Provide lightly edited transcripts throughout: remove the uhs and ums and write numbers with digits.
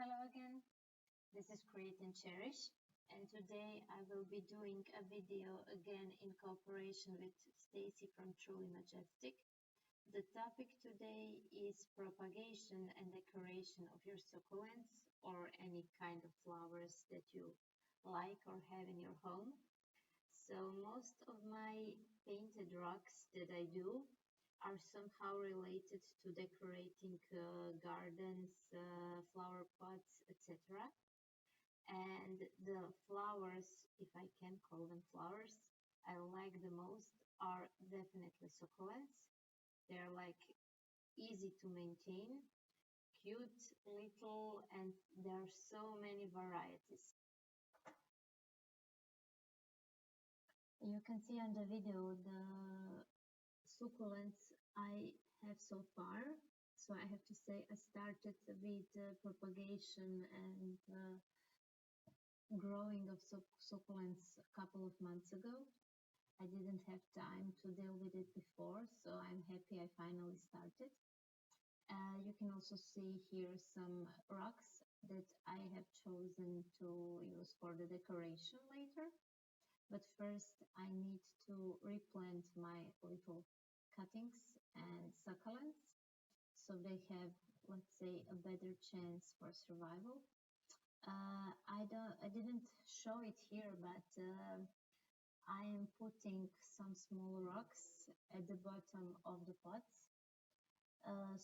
Hello again, this is Create and Cherish, and today I will be doing a video again in cooperation with Stacy from Truly Majestic. The topic today is propagation and decoration of your succulents or any kind of flowers that you like or have in your home. So most of my painted rocks that I do are somehow related to decorating gardens, flower pots, etc. And the flowers, if I can call them flowers, I like the most are definitely succulents. They're like easy to maintain, cute, little, and there are so many varieties. You can see on the video the succulents I have so far. So I have to say I started with propagation and growing of succulents a couple of months ago. I didn't have time to deal with it before, so I'm happy I finally started. You can also see here some rocks that I have chosen to use for the decoration later. But first I need to replant my little cuttings and succulents so they have, let's say, a better chance for survival. I didn't show it here, but I am putting some small rocks at the bottom of the pots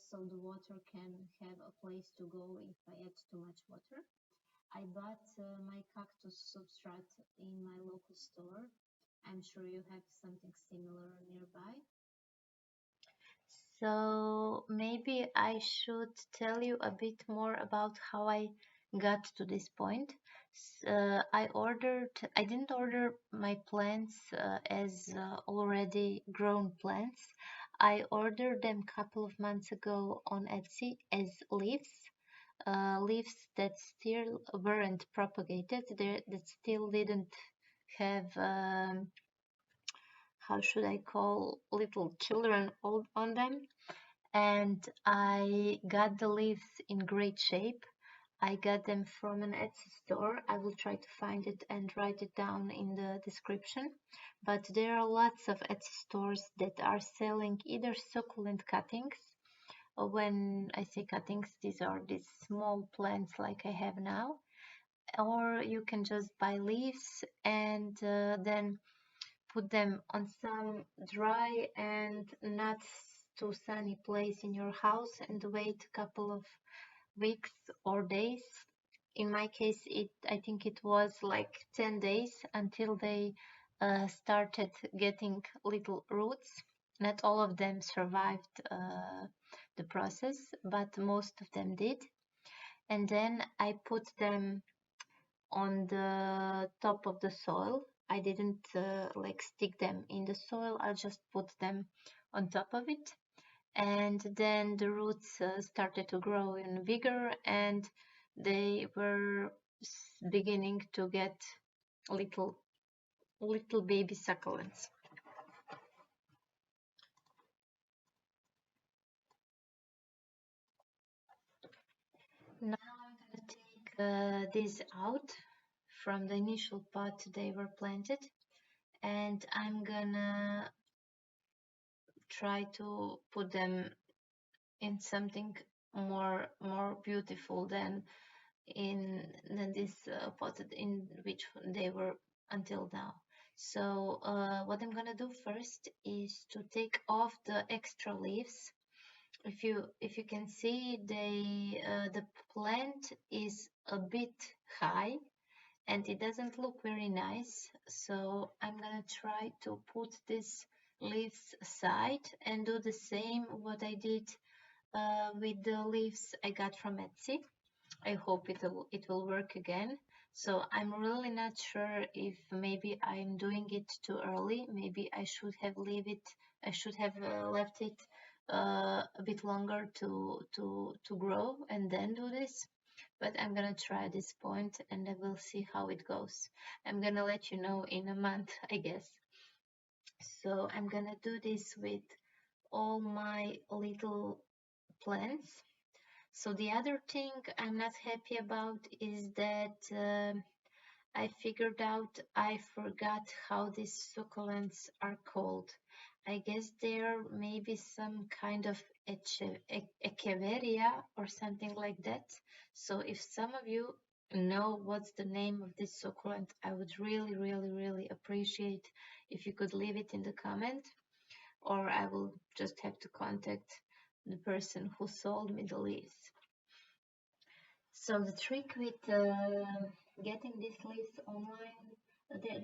so the water can have a place to go if I add too much water. I bought my cactus substrate in my local store. I'm sure you have something similar nearby. So maybe I should tell you a bit more about how I got to this point. I didn't order my plants as already grown plants. I ordered them a couple of months ago on Etsy as leaves. Leaves that still weren't propagated, that still didn't have, how should I call, little children on them. And I got the leaves in great shape. I got them from an Etsy store. I will try to find it and write it down in the description. But there are lots of Etsy stores that are selling either succulent cuttings. When I say cuttings, these are these small plants like I have now. Or you can just buy leaves and then put them on some dry and not too sunny place in your house and wait a couple of weeks or days. In my case, I think it was like 10 days until they started getting little roots. Not all of them survived the process, but most of them did. And then I put them on the top of the soil. I didn't like stick them in the soil. I just put them on top of it. And then the roots started to grow in vigor and they were beginning to get little baby succulents. Now I'm going to take these out from the initial pot they were planted, and I'm gonna try to put them in something more beautiful than this pot in which they were until now. So what I'm gonna do first is to take off the extra leaves. If you can see, the plant is a bit high and it doesn't look very nice. So I'm gonna try to put these leaves aside and do the same what I did with the leaves I got from Etsy. I hope it will work again. So I'm really not sure if maybe I'm doing it too early. Maybe I should have left it a bit longer to grow and then do this. But I'm gonna try this point and I will see how it goes. I'm gonna let you know in a month, I guess. So I'm gonna do this with all my little plants. So the other thing I'm not happy about is that I figured out I forgot how these succulents are called. I guess they're maybe some kind of echeveria or something like that. So if some of you know what's the name of this succulent, I would really appreciate if you could leave it in the comment, or I will just have to contact the person who sold me the leaves. So the trick with getting these leaves online, they're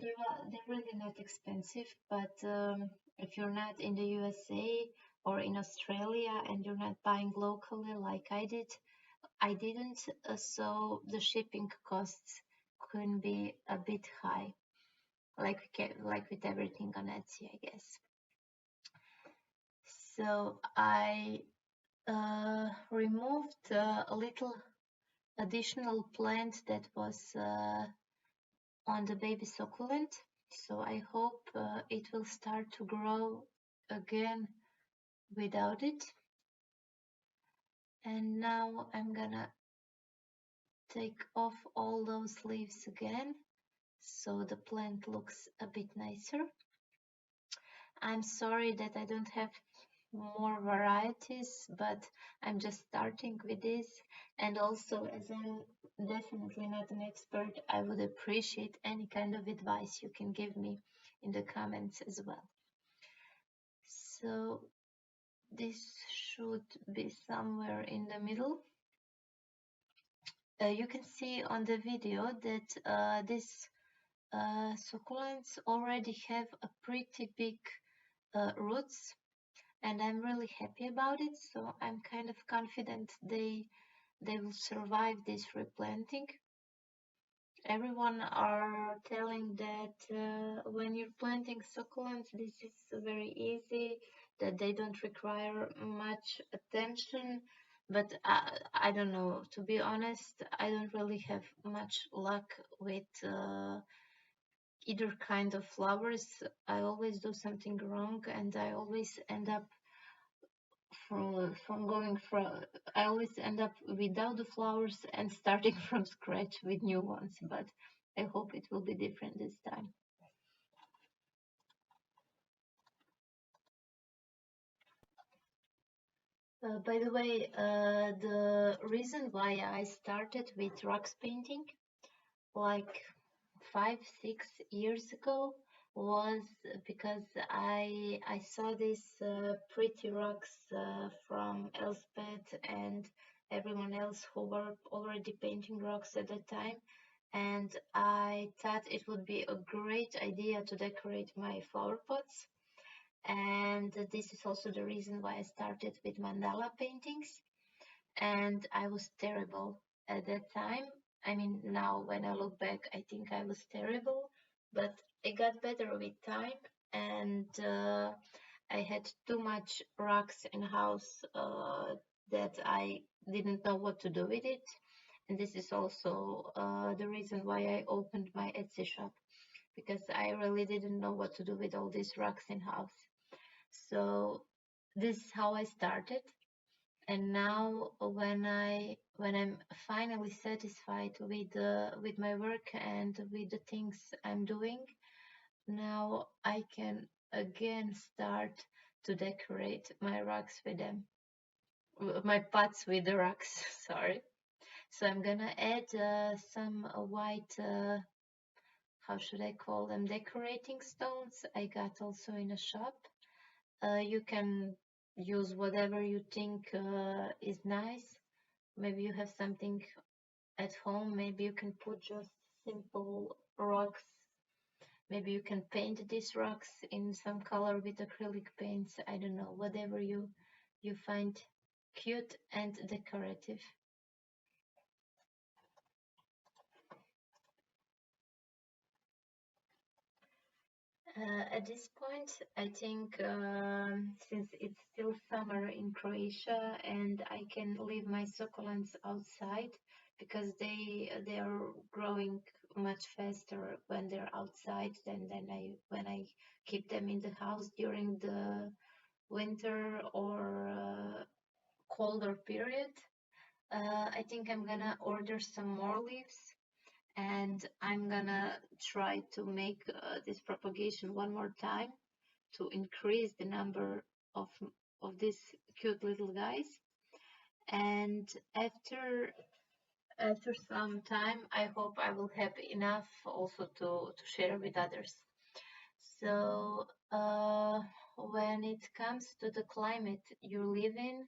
really not expensive, but if you're not in the USA or in Australia and you're not buying locally like I didn't, so the shipping costs can be a bit high, like with everything on Etsy, I guess. So I removed a little additional plant that was on the baby succulent, so I hope it will start to grow again without it. And now I'm gonna take off all those leaves again so the plant looks a bit nicer. I'm sorry that I don't have more varieties, but I'm just starting with this, and also as I'm definitely not an expert, I would appreciate any kind of advice you can give me in the comments as well. So this should be somewhere in the middle. You can see on the video that these succulents already have a pretty big roots, and I'm really happy about it, so I'm kind of confident they will survive this replanting. Everyone are telling that when you're planting succulents, this is very easy, that they don't require much attention, but I don't know, to be honest, I don't really have much luck with either kind of flowers. I always do something wrong, and I always end up I always end up without the flowers and starting from scratch with new ones, but I hope it will be different this time. By the way, the reason why I started with rocks painting like 5-6 years ago was because I saw these pretty rocks from Elspeth and everyone else who were already painting rocks at that time, and I thought it would be a great idea to decorate my flower pots. And this is also the reason why I started with mandala paintings, and I was terrible at that time. I mean, now when I look back, I think I was terrible, but I got better with time, and I had too much rocks in house that I didn't know what to do with it. And this is also the reason why I opened my Etsy shop, because I really didn't know what to do with all these rocks in house. So this is how I started. And now when I'm finally satisfied with my work and with the things I'm doing, now I can again start to decorate my rocks with them, my pots with the rocks. Sorry. So I'm gonna add some white, how should I call them, decorating stones I got also in a shop. You can use whatever you think is nice. Maybe you have something at home, maybe you can put just simple rocks. Maybe you can paint these rocks in some color with acrylic paints. I don't know, whatever you find cute and decorative. At this point, I think since it's still summer in Croatia and I can leave my succulents outside because they are growing much faster when they're outside than when I keep them in the house during the winter or colder period. I think I'm gonna order some more leaves, and I'm gonna try to make this propagation one more time to increase the number of these cute little guys. And after some time, I hope I will have enough also to share with others. So when it comes to the climate you live in,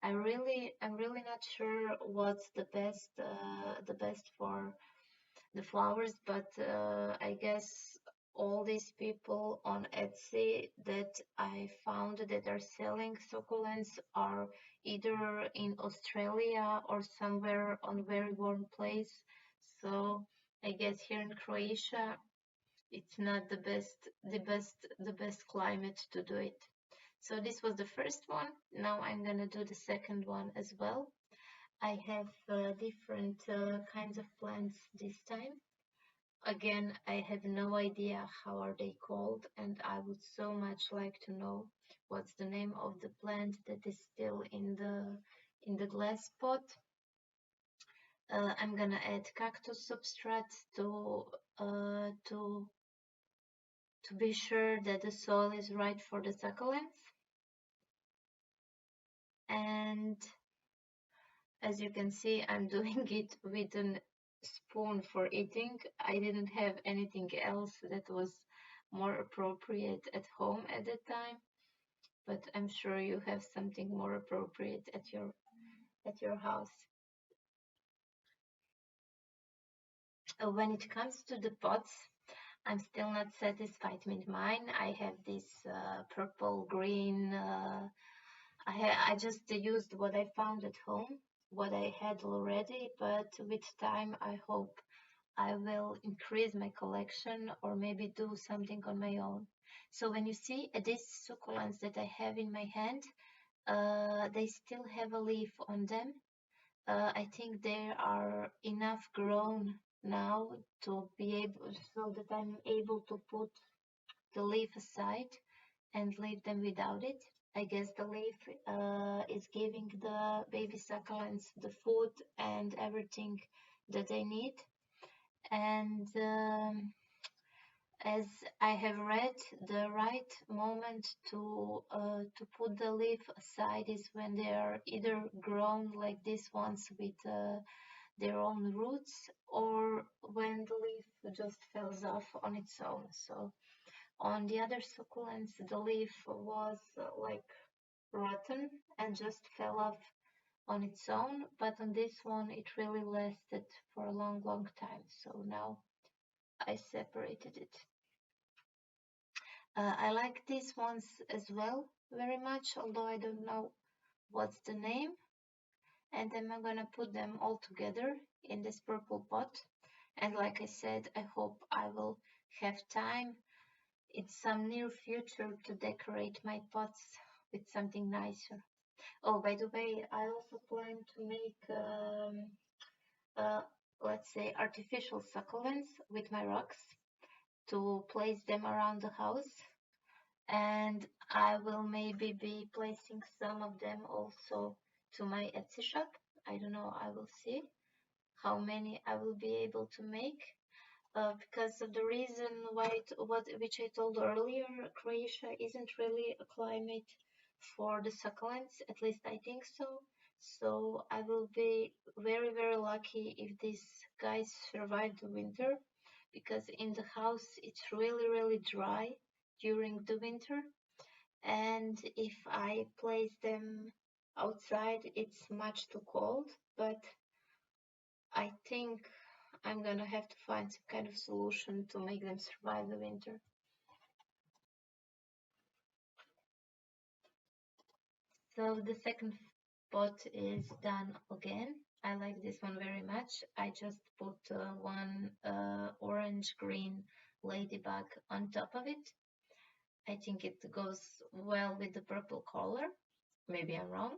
I'm really not sure what's the best for the flowers, but I guess all these people on Etsy that I found that are selling succulents are either in Australia or somewhere on very warm place. So I guess here in Croatia it's not the best climate to do it. So this was the first one. Now I'm gonna do the second one as well. I have different kinds of plants this time. Again, I have no idea how are they called, and I would so much like to know what's the name of the plant that is still in the glass pot. I'm gonna add cactus substrate to be sure that the soil is right for the succulents. And as you can see, I'm doing it with a spoon for eating. I didn't have anything else that was more appropriate at home at the time, but I'm sure you have something more appropriate at your house. When it comes to the pots, I'm still not satisfied with mine. I have this purple green. I just used what I found at home, what I had already, but with time I hope I will increase my collection or maybe do something on my own. So when you see these succulents that I have in my hand, they still have a leaf on them. I think they are enough grown now to be able, so that I'm able to put the leaf aside and leave them without it. I guess the leaf is giving the baby succulents the food and everything that they need. And as I have read, the right moment to put the leaf aside is when they are either grown like these ones with their own roots, or when the leaf just falls off on its own. So on the other succulents, the leaf was like rotten and just fell off on its own, but on this one it really lasted for a long time. So now I separated it. I like these ones as well very much, although I don't know what's the name. And then I'm gonna put them all together in this purple pot. And like I said, I hope I will have time in some near future to decorate my pots with something nicer. Oh, by the way, I also plan to make, let's say, artificial succulents with my rocks to place them around the house. And I will maybe be placing some of them also to my Etsy shop. I don't know, I will see how many I will be able to make. Because of the reason which I told earlier, Croatia isn't really a climate for the succulents, at least I think so. So I will be very lucky if these guys survive the winter, because in the house it's really dry during the winter, and if I place them outside it's much too cold. But I think I'm gonna have to find some kind of solution to make them survive the winter. So the second pot is done again. I like this one very much. I just put one orange green ladybug on top of it. I think it goes well with the purple color. Maybe I'm wrong.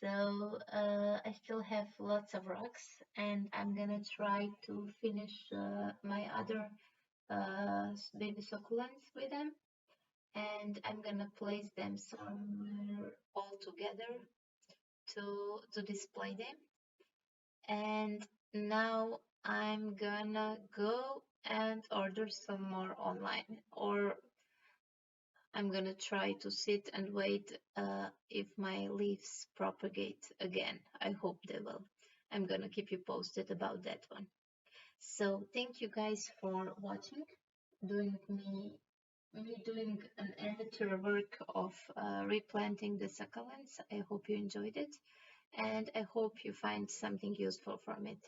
So I still have lots of rocks, and I'm gonna try to finish my other baby succulents with them, and I'm gonna place them somewhere all together to display them. And now I'm gonna go and order some more online, or I'm gonna try to sit and wait if my leaves propagate again. I hope they will. I'm gonna keep you posted about that one. So thank you guys for watching, doing me doing an amateur work of replanting the succulents. I hope you enjoyed it, and I hope you find something useful from it.